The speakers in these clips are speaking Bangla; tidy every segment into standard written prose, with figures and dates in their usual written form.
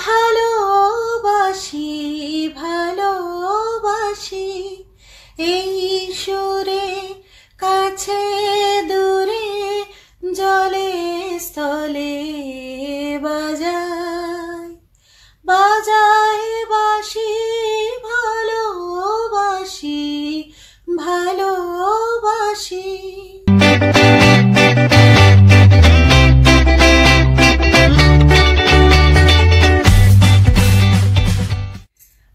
ভালোবাসি ভালোবাসি এই সুরে কাছে দূরে জলে স্থলে বাজায় বাজায় বাঁশি ভালোবাসি ভালোবাসি।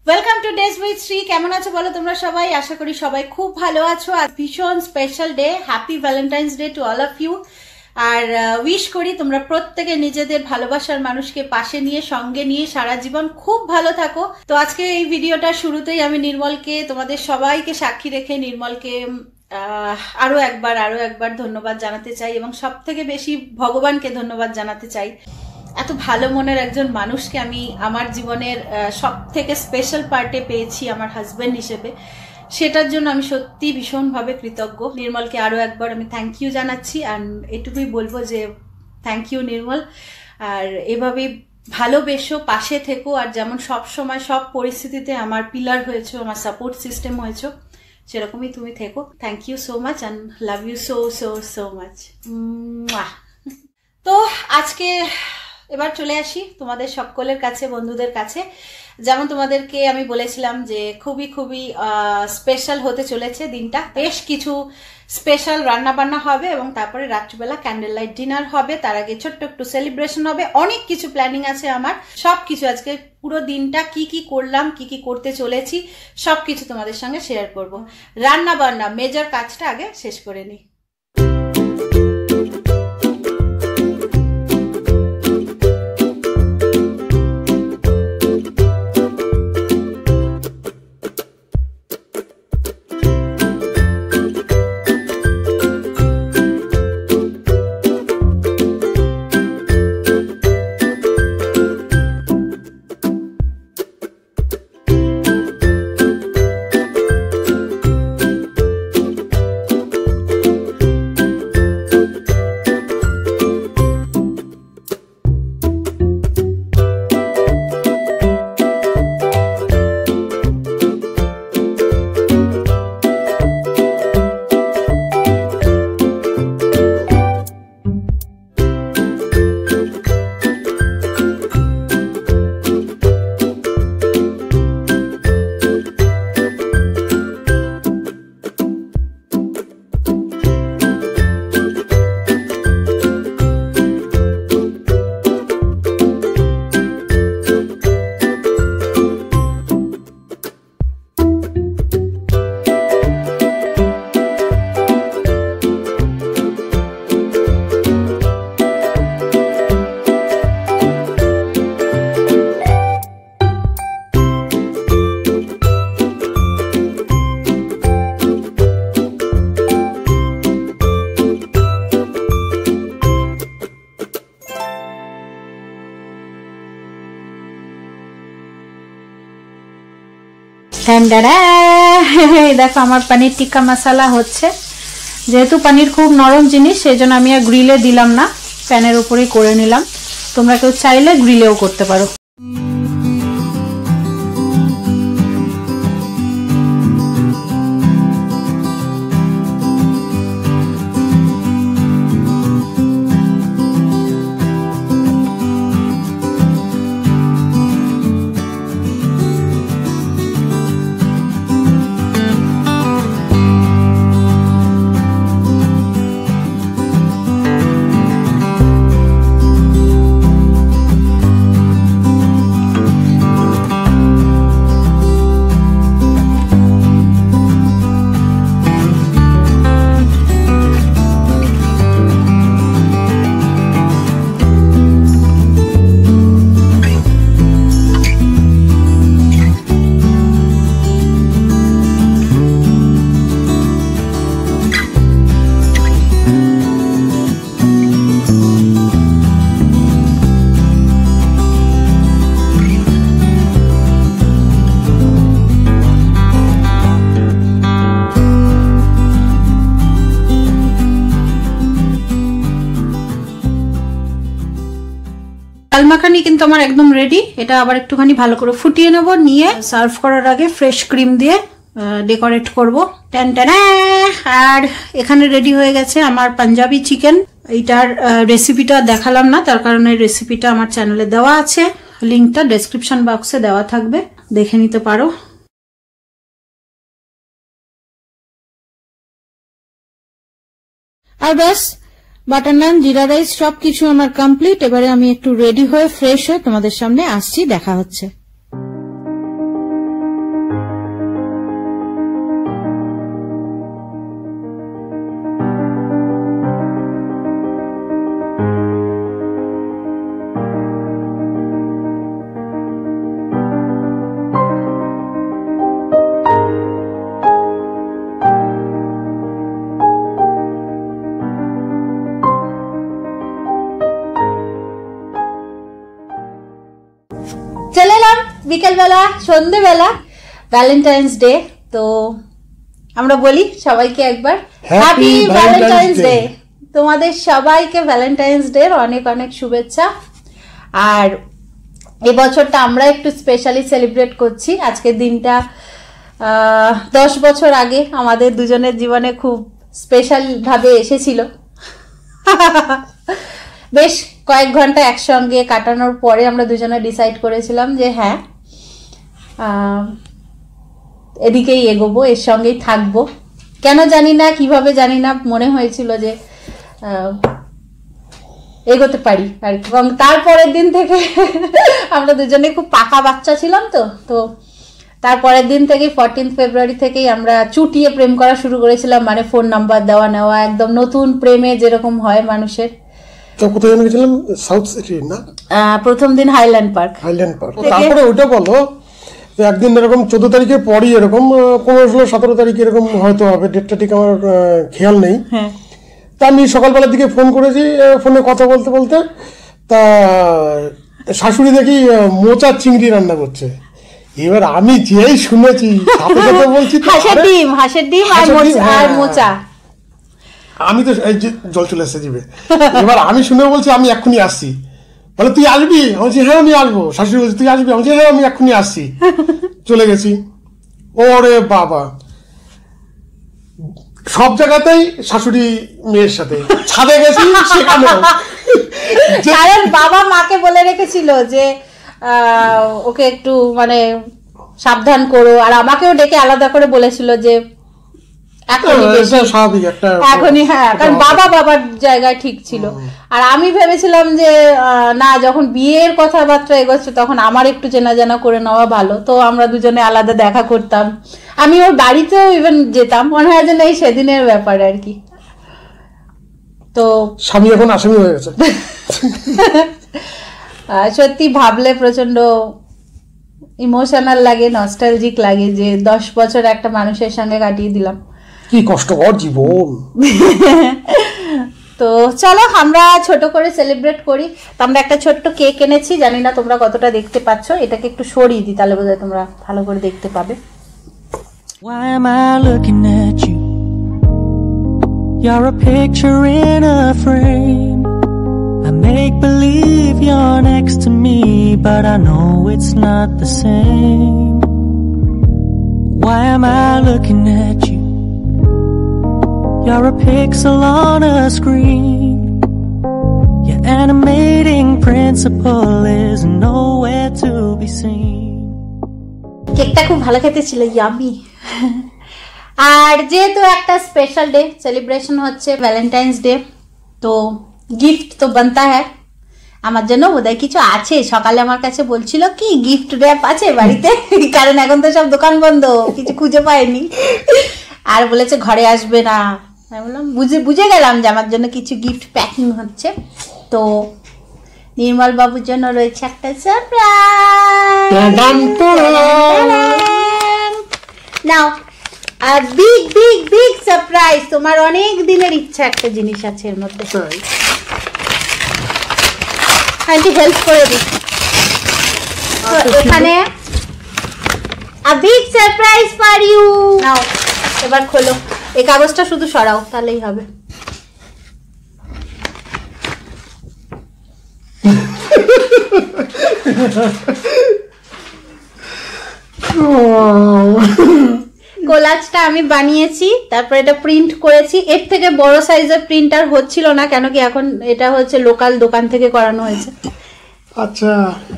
Welcome to days with Shri. কেমন আছো বলো তোমরা সবাই? আশা করি সবাই খুব ভালো আছো। আর ভীষণ special day, happy Valentine's day to all of you. আর উইশ করি তোমরা প্রত্যেকে নিজেদের ভালোবাসার মানুষকে পাশে নিয়ে সঙ্গে নিয়ে সারা জীবন খুব ভালো থাকো। তো আজকে এই ভিডিওটা শুরুতেই আমি নির্মলকে, তোমাদের সবাইকে সাক্ষী রেখে নির্মলকে আরো একবার ধন্যবাদ জানাতে চাই, এবং সব থেকে বেশি ভগবানকে ধন্যবাদ জানাতে চাই। এত ভালো মনের একজন মানুষকে আমি আমার জীবনের সব থেকে স্পেশাল পার্টে পেয়েছি আমার হাজবেন্ড হিসেবে, সেটার জন্য আমি সত্যি ভীষণভাবে কৃতজ্ঞ। নির্মলকে আরো একবার আমি থ্যাংক ইউ জানাচ্ছি, আর এটুকুই বলবো যে থ্যাংক ইউ নির্মল। আর এভাবেই ভালোবেসো, পাশে থেকো, আর যেমন সব সময় সব পরিস্থিতিতে আমার পিলার হয়েছো, আমার সাপোর্ট সিস্টেম হয়েছো, সেরকমই তুমি থেকো। Thank you so much and love you so so so much. তো আজকে এবার চলে আসি তোমাদের সকলের কাছে, বন্ধুদের কাছে। যেমন তোমাদেরকে আমি বলেছিলাম যে খুবই স্পেশাল হতে চলেছে দিনটা। বেশ কিছু স্পেশাল রান্না বান্না হবে, এবং তারপরে রাত্রিবেলা ক্যান্ডেল লাইট ডিনার হবে। তার আগে ছোট্ট একটু সেলিব্রেশন হবে। অনেক কিছু প্ল্যানিং আছে আমার। সবকিছু আজকে পুরো দিনটা কি কি করলাম, কি কি করতে চলেছি, সবকিছু তোমাদের সঙ্গে শেয়ার করব। রান্না বান্না মেজর কাজটা আগে শেষ করে নিই। দেখো আমার পনির টিক্কা মশলা হচ্ছে। যেহেতু পনির খুব নরম জিনিস, সেই জন্য আমি আর গ্রিলে দিলাম না, প্যানের উপরেই করে নিলাম। তোমরা কেউ চাইলে গ্রিলেও করতে পারো। মাখানি কিন্তু আমার একদম রেডি। এটা আবার একটুখানি ভালো করে ফুটিয়ে নেব, নিয়ে সার্ভ করার আগে ফ্রেশ ক্রিম দিয়ে ডেকোরেট করব। Ten ten. আর এখানে রেডি হয়ে গেছে আমার পাঞ্জাবি চিকেন। এইটার রেসিপিটা দেখালাম না, তার কারণে রেসিপিটা আমার চ্যানেলে দেওয়া আছে, লিঙ্কটা ডেসক্রিপশন বক্সে দেওয়া থাকবে, দেখে নিতে পারো। আর ব্যাস, বাটার নান, জিরা রাইস সবকিছু আমার কমপ্লিট। এবারে আমি একটু রেডি হয়ে ফ্রেশ হয়ে তোমাদের সামনে আসছি, দেখা হচ্ছে। চলে এলাম বিকেলবেলা, সন্ধ্যেবেলা, ভ্যালেন্টাইন্স ডে। তো আমরা বলি সবাইকে একবার হ্যাপি ভ্যালেন্টাইন্স ডে। তোমাদের সবাইকে ভ্যালেন্টাইন্স ডে অনেক অনেক শুভেচ্ছা। আর এই বছরটা আমরা একটু স্পেশালি সেলিব্রেট করছি। আজকের দিনটা 10 বছর আগে আমাদের দুজনের জীবনে খুব স্পেশাল ভাবে এসেছিল। বেশ কয়েক ঘন্টা একসঙ্গে কাটানোর পরে আমরা দুজনে ডিসাইড করেছিলাম যে হ্যাঁ, এদিকেই এগোবো, এর সঙ্গেই থাকবো। কেন জানি না, কিভাবে জানি না, মনে হয়েছিল যে এগোতে পারি আর কি। এবং তারপরের দিন থেকে আমরা দুজনে খুব পাকা বাচ্চা ছিলাম। তো তারপরের দিন থেকে 14 ফেব্রুয়ারি থেকেই আমরা চুটিয়ে প্রেম করা শুরু করেছিলাম। মানে ফোন নাম্বার দেওয়া নেওয়া, একদম নতুন প্রেমে যেরকম হয় মানুষের। তো কোথায় গেছিলাম? সাউথ সিটি না? প্রথম দিন হাইল্যান্ড পার্ক। তারপরে ওটা বলো, একদিন এরকম 14 তারিখের পরই এরকম 15, 16, 17 তারিখ এরকম হয়তো হবে, ডেটটা ঠিক আমার খেয়াল নেই। তা আমি সকালবেলার দিকে ফোন করেছি, ফোনে কথা বলতে বলতে তা শাশুড়ি দেখি মোচা চিংড়ি রান্না করছে। এবার আমি যেই শুনেছি সাথে সাথে বলছি হাঁসের ডিম আর মোচা। আমি তো জল চলে এসে যাবে। এবার আমি শুনে বলছি আমি এক্ষুনি আসছি। বলে তুই আসবি? আমি বলছি হ্যাঁ আমি আসবো। শাশুড়ি বলছি তুই আসবি? আমি বলছি হ্যাঁ আমি এক্ষুনি আসছি। চলে গেছি। ওরে বাবা, সব জায়গাতেই শাশুড়ি মেয়ের সাথে, ছাদে গেছি সেখানে। কারণ বাবা মাকে বলে রেখেছিল যে ওকে একটু মানে সাবধান করো, আর আমাকেও ডেকে আলাদা করে বলেছিল যে এখনই। হ্যাঁ, কারণ বাবার জায়গায় ঠিক ছিল। আর আমি ভেবেছিলাম যে না, যখন বিয়ের কথাবার্তা এগোচ্ছে তখন আমার একটু চেনা জানা করে নেওয়া ভালো। তো আমরা দুজনে আলাদা দেখা করতাম, আমি ওর বাড়িতেও ইভেন যেতাম। মনে হয় যেন এই সেদিনের ব্যাপার আর কি। তো স্বামী এখন আসামি হয়ে গেছে। সত্যি ভাবলে প্রচন্ড ইমোশনাল লাগে, নস্টালজিক লাগে যে 10 বছর একটা মানুষের সঙ্গে কাটিয়ে দিলাম। কি কষ্টকর জীবন। তো চলো আমরা ছোট করে সেলিব্রেট করি। তো আমরা একটা ছোট্ট কেক এনেছি, জানি না তোমরা কতটা দেখতে পাচ্ছ। এটাকে একটু সরিয়ে দিই, তাহলে বোধহয় তোমরা ভালো করে দেখতে পাবে। Why am I looking at you? You're a picture in a frame. I make believe you're next to me, but I know it's not the same. Why am I looking at you? You're a pixel on a screen. Your animating principle is nowhere to be seen. কেকটা খুব ভালো খেতে ছিল, ইয়ামি। আর যেহেতু একটা স্পেশাল ডে সেলিব্রেশন হচ্ছে, ভ্যালেন্টাইন্স ডে, তো গিফট তো বানতা হ্যায়। আমার জন্য বোধহয় কিছু আছে। সকালে আমার কাছে বলছিল কি গিফট র্যাপ আছে বাড়িতে, কারণ এখন তো সব দোকান বন্ধ, কিছু খুঁজে পাইনি। আর বলেছে ঘরে আসবে না। আমি বললাম বুঝে গেলাম যে আমার জন্য কিছু গিফট প্যাকিং হচ্ছে। তো নির্মল বাবুর জন্য রয়েছে একটা সারপ্রাইজ। নাও, আর বিগ বিগ বিগ সারপ্রাইজ। তোমার অনেক দিনের ইচ্ছা একটা জিনিস আছে এর মধ্যে। আন্টি হেল্প করে দিই। এখানে a big surprise for you. নাও এবার খোলো, এই কাগজটা শুধু সরাও তাহলেই হবে। কোলাজটা আমি বানিয়েছি, তারপর এটা প্রিন্ট করেছি। এর থেকে বড় সাইজের প্রিন্টার হচ্ছিল না, কেন কি এখন এটা হচ্ছে লোকাল দোকান থেকে করানো হয়েছে। আচ্ছা,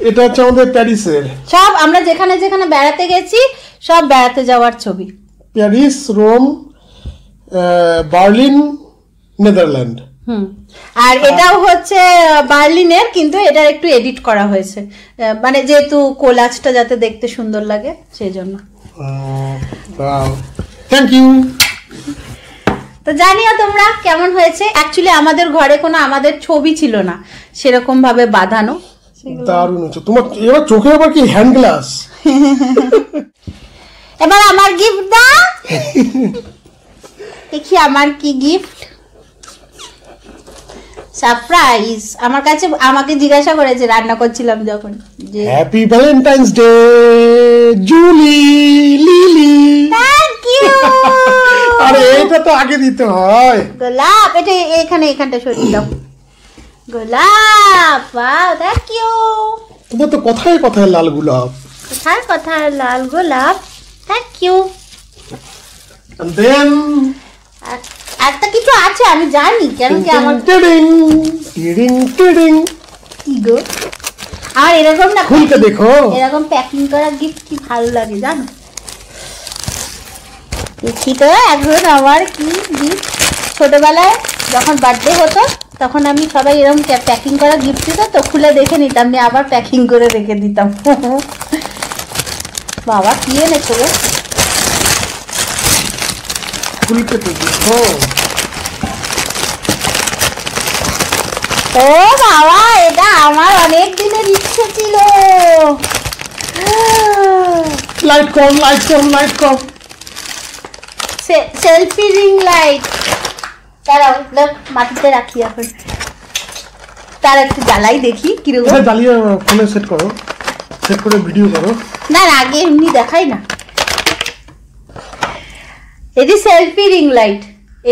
এটা হচ্ছে আমাদের প্যারিসের, সব আমরা যেখানে যেখানে বেড়াতে গেছি সব বেড়াতে যাওয়ার ছবি। Paris, Rome, Berlin, Netherland. আর এটাও হচ্ছে বার্লিনের, কিন্তু এটা একটু এডিট করা হয়েছে, মানে যেহেতু কোলাজটা যাতে দেখতে সুন্দর লাগে সেই জন্য। Thank you. তো জানিও তোমরা কেমন হয়েছে। অ্যাকচুয়ালি আমাদের ঘরে কোনো আমাদের ছবি ছিল না সেরকম ভাবে বাঁধানো। দারুণ হচ্ছে তোমার। এবার চোখে আবার কি হ্যান্ড গ্লাস? এবার আমার গিফট দাও, দেখি আমার কি গিফট। সারপ্রাইজ। আমার কাছে আমাকে জিজ্ঞাসা করেছে রান্না করছিলাম যখন, যে happy Valentine's day Julie Lily. Thank you. আরে এটা তো আগে দিতে হয়। গোলাপ, এটা এখানটা সরিয়ে দাও। গোলাপ, ওয়াও, থ্যাংক ইউ। তোমার তো কথায় কথায় লাল গোলাপ। কথায় লাল গোলাপ, থ্যাংক ইউ। দেন একটা কিছু আছে আমি জানি, কেন কি আমার কি গো, আমার এরকম না খুলতে দেখো, এরকম প্যাকিং করা গিফট কি ভালো লাগে জানো। দেখি তো এখন আমার কি গিফট। ছোটবেলায় যখন বার্থডে হতো তখন আমি সবাই এরকম প্যাকিং করা গিফট দিত, তো খুলে দেখে নিতাম, নিয়ে আবার প্যাকিং করে রেখে দিতাম। বাবা কি এনেছো গো? খুলতে তো দেখো। ও বাবা, এটা আমার অনেক দিনের ইচ্ছে ছিল। লাইট কম, লাইট কম, লাইট কম। Selfie ring light. দাঁড়াও, মাটিতে রাখি এখন, তার একটু জ্বালাই দেখি কিরকম। জ্বালিয়ে ফোনে সেট করো, সেট করে ভিডিও করো। না আগে এমনি দেখাই না। এটি সেলফি রিং লাইট।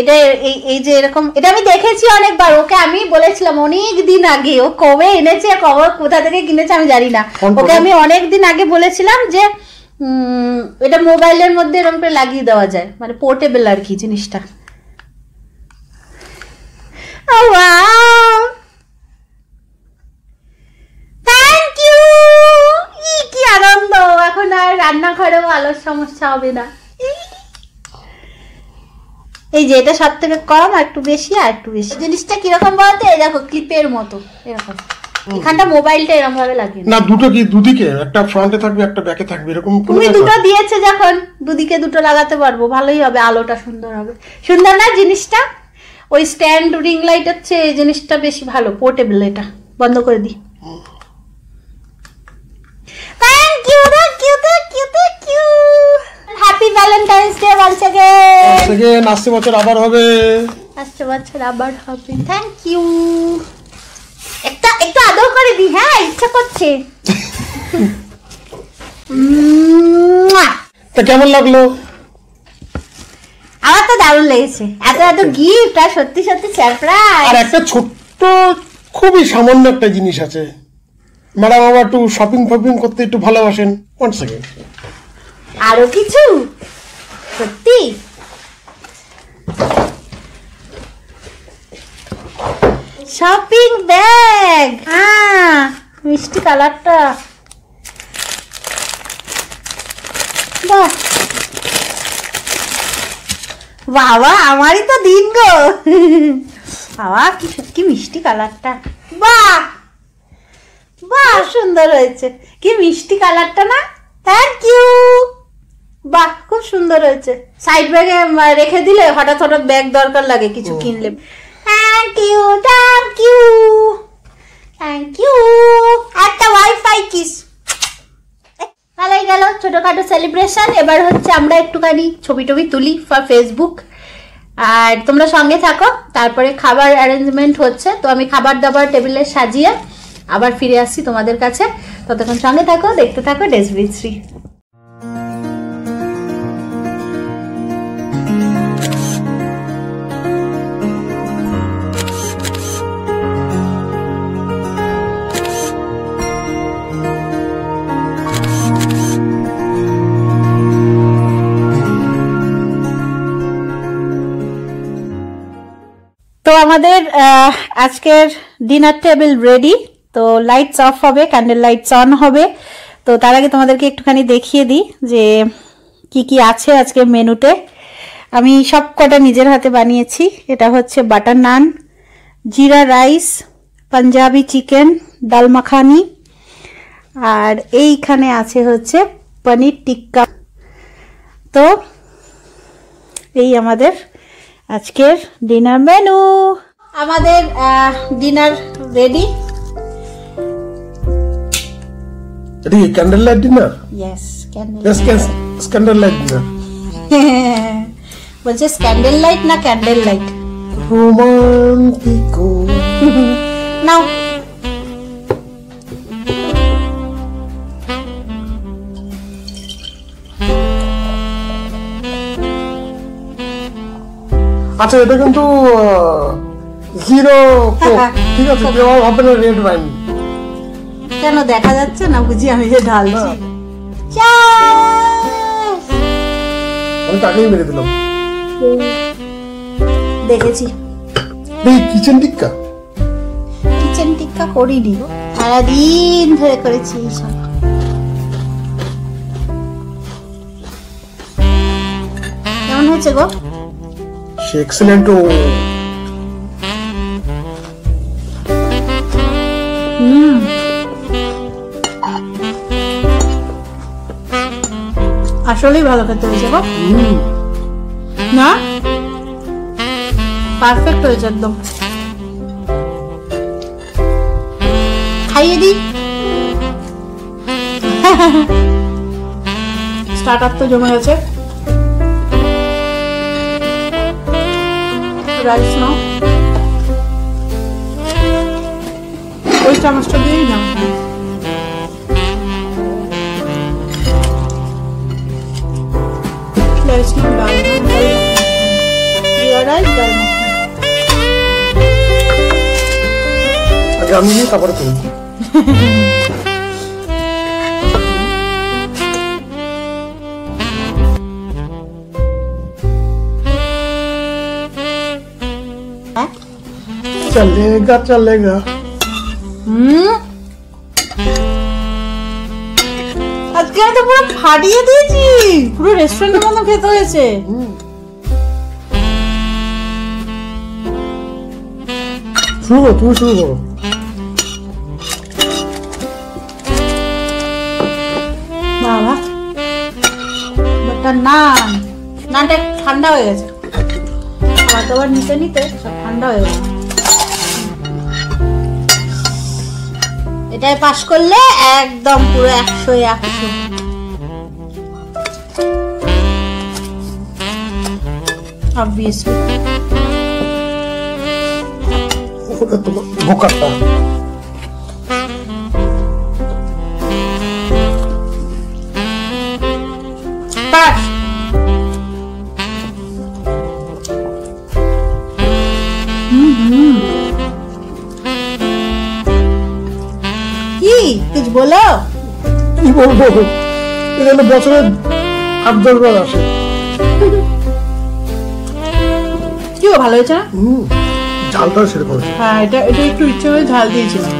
এটা এই যে এরকম, এটা আমি দেখেছি অনেকবার। ওকে আমি বলেছিলাম অনেক দিন আগে, ও কবে এনেছে কবে কোথা থেকে কিনেছে আমি জানি না। ওকে আমি অনেক দিন আগে বলেছিলাম যে এটা মোবাইলের মধ্যে এরকম করে লাগিয়ে দেওয়া যায়, মানে পোর্টেবল আর কি জিনিসটা। Thank you. কি আনন্দ, এখন আর রান্নাঘরেও আলোর সমস্যা হবে না। এই যে এটা সব থেকে কম, আর একটু বেশি, আর একটু বেশি। জিনিসটা কিরকম বলতে, এই দেখো ক্লিপের মতো এরকম, এখানটা মোবাইলটা এরকম ভাবে লাগিয়ে না। দুটো কি দুদিকে, একটা ফ্রন্টে থাকবে একটা ব্যাকে থাকবে এরকম? তুমি দুটো দিয়েছে যখন, দুদিকে দুটো লাগাতে পারবো, ভালোই হবে, আলোটা সুন্দর হবে। সুন্দর না জিনিসটা? ওই স্ট্যান্ড রিং লাইট হচ্ছে এই জিনিসটা বেশি ভালো, পোর্টেবল। এটা বন্ধ করে দিই। Thank you, thank you, thank you, thank you. Happy Valentine's day once again. আসছে বছর আবার হবে, আসছে বছর আবার হবে। Thank you. একটু আদর করে দি, হ্যাঁ ইচ্ছা করছে। তা কেমন লাগলো? আমার তো দারুণ লেগেছে, এত এত গিফট, আর সত্যি সত্যি সারপ্রাইজ। আর একটা ছোট্ট খুবই সামান্য একটা জিনিস আছে। ম্যাডাম আবার একটু শপিং করতে একটু ভালোবাসেন। 1 সেকেন্ড। আরো কিছু? সত্যি? Shopping bag. মিষ্টি কালারটা, বাহ বাবা, আমারই তো দিন গো। বাবা কি মিষ্টি কালারটা, বাহ বাহ সুন্দর হয়েছে। কি মিষ্টি কালারটা না? Thank you. বাহ খুব সুন্দর হয়েছে। সাইড ব্যাগে রেখে দিলে হঠাৎ হঠাৎ ব্যাগ দরকার লাগে কিছু কিনলে। Thank you, thank you, thank you. একটা ওয়াইফাই কিস। ভালোই গেল ছোটখাটো সেলিব্রেশন। এবার হচ্ছে আমরা একটুখানি ছবি টবি তুলি ফর ফেসবুক, আর তোমরা সঙ্গে থাকো। তারপরে খাবার অ্যারেঞ্জমেন্ট হচ্ছে, তো আমি খাবার দাবার টেবিলে সাজিয়ে আবার ফিরে আসছি তোমাদের কাছে। ততক্ষণ সঙ্গে থাকো, দেখতে থাকো ডেজ উইথ শ্রী। আমাদের আজকের ডিনার টেবিল রেডি। তো লাইটস অফ হবে, ক্যান্ডেল লাইটস অন হবে। তো তার আগে তোমাদেরকে একটুখানি দেখিয়ে দিই যে কি কি আছে আজকের মেনুতে। আমি সব কটা নিজের হাতে বানিয়েছি। এটা হচ্ছে বাটার নান, জিরা রাইস, পাঞ্জাবি চিকেন, ডাল মাখানি, আর এইখানে আছে হচ্ছে পনির টিক্কা। তো এই আমাদের আজকের ডিনার মেনু। আমাদের ডিনার রেডি। এটা কি candle light dinner? Yes, candle light dinner. বলছে ক্যান্ডেল লাইট না ক্যান্ডেল লাইট? রোমান্টিকো। নাও আচ্ছা, এটা কিন্তু জিরো কোক, ঠিক আছে? কেউ ভাববে না রেড ওয়াইন। কেন দেখা যাচ্ছে না বুঝি আমি যে ঢালছি? আমি তাকেই মেরে দিলাম। দেখেছি। এই কিচেন টিক্কা, কিচেন টিক্কা করিনি, সারাদিন ধরে করেছি সব। কেমন হয়েছে গো? সে এক্সেলেন্ট। আসলেই ভালো খেতে হয়েছে গো। না, পারফেক্ট হয়েছে একদম। খাইয়ে দিই। স্টার্টার তো জমে গেছে। রাইস নাও, ওই চামচটা দিয়েই নাও। রাইস নাও, ডাল রাইস, ডাল আগে আমি নিই, তারপরে তুমি। চলেগা চলেগা। আজকে আমি তো পুরো ফাটিয়ে দিয়েছি, পুরো রেস্টুরেন্টের মতো খেতে হয়েছে। শুরু করো, তুমি শুরু করো। বাবা, বাটার নান, নানটা ঠান্ডা হয়ে গেছে। খাবার দাবার নিতে নিতে সব ঠান্ডা হয়ে গেছে। এটাই পাস করলে একদম পুরো 100-100। অবভিয়াসলি বোকাটা পাস। কি কিছু বলো? কি বলবো, এখানে বছরে 8-10 বার আসে। কি ভালো হয়েছে না? ঝালটা সেরকম। হ্যাঁ, এটা একটু ইচ্ছে করে ঝাল দিয়েছিলাম।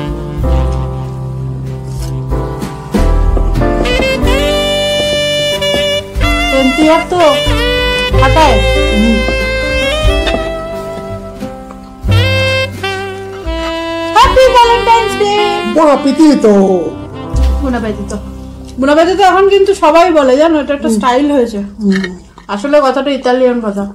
এনটিআর তো হাঁটায়। Happy Valentine's day. বড় প্রীতি তো। বুনাপেতি তো এখন কিন্তু সবাই বলে, জানো, এটা একটা স্টাইল হয়েছে। আসলে কথাটা ইতালিয়ান কথা।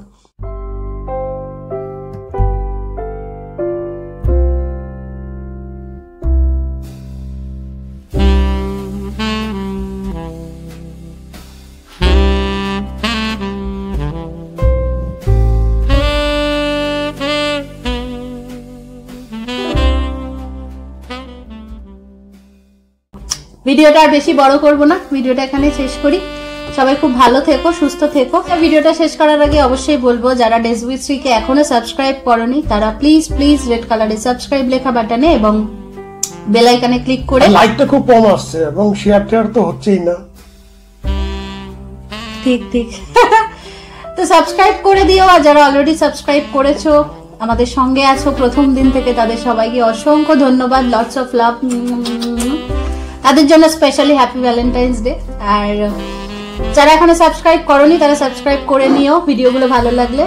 ভিডিওটা আর বেশি বড় করব না, ভিডিওটা এখানে শেষ করি। সবাই খুব ভালো থেকো, সুস্থ থেকো। ভিডিওটা শেষ করার আগে অবশ্যই বলবো, যারা ডেজ উইথ শ্রীকে এখনো সাবস্ক্রাইব করোনি তারা প্লিজ রেড কালারে সাবস্ক্রাইব লেখা বাটনে এবং বেল আইকনে ক্লিক করে। লাইকটা খুব কম আসছে এবং শেয়ার তো হচ্ছেই না। ঠিক তো সাবস্ক্রাইব করে দিও। আর যারা অলরেডি সাবস্ক্রাইব করেছো আমাদের সঙ্গে আছো প্রথম দিন থেকে, তাদের সবাইকে অসংখ্য ধন্যবাদ, লটস অফ লাভ। তাদের জন্য স্পেশালি হ্যাপি ভ্যালেন্টাইন্স ডে। আর যারা এখনো সাবস্ক্রাইব করোনি তারা সাবস্ক্রাইব করে নিও, ভিডিওগুলো ভালো লাগলে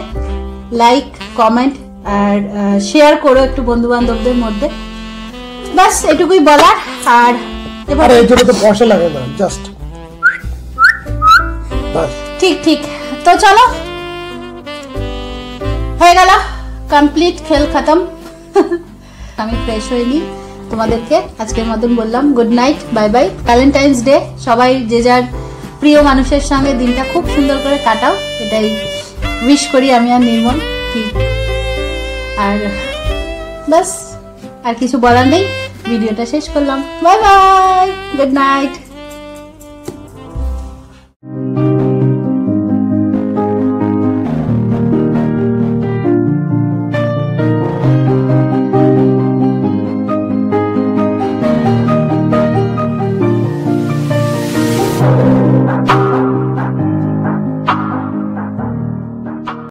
লাইক কমেন্ট আর শেয়ার করো একটু বন্ধু বান্ধবদের মধ্যে। বাস এটুকুই বলার। আর এবার এই জন্য তো পয়সা লাগে না, জাস্ট বাস। ঠিক ঠিক। তো চলো, হয়ে গেল কমপ্লিট, খেল খতম। আমি ফ্রেশ হয়ে নিই, তোমাদেরকে আজকের মতন বললাম good night, bye bye. Valentine's day, সবাই যে যার প্রিয় মানুষের সঙ্গে দিনটা খুব সুন্দর করে কাটাও, এটাই উইশ করি আমি আর নির্মল। কি আর বাস, আর কিছু বলার নেই, ভিডিওটা শেষ করলাম। Bye bye, good night.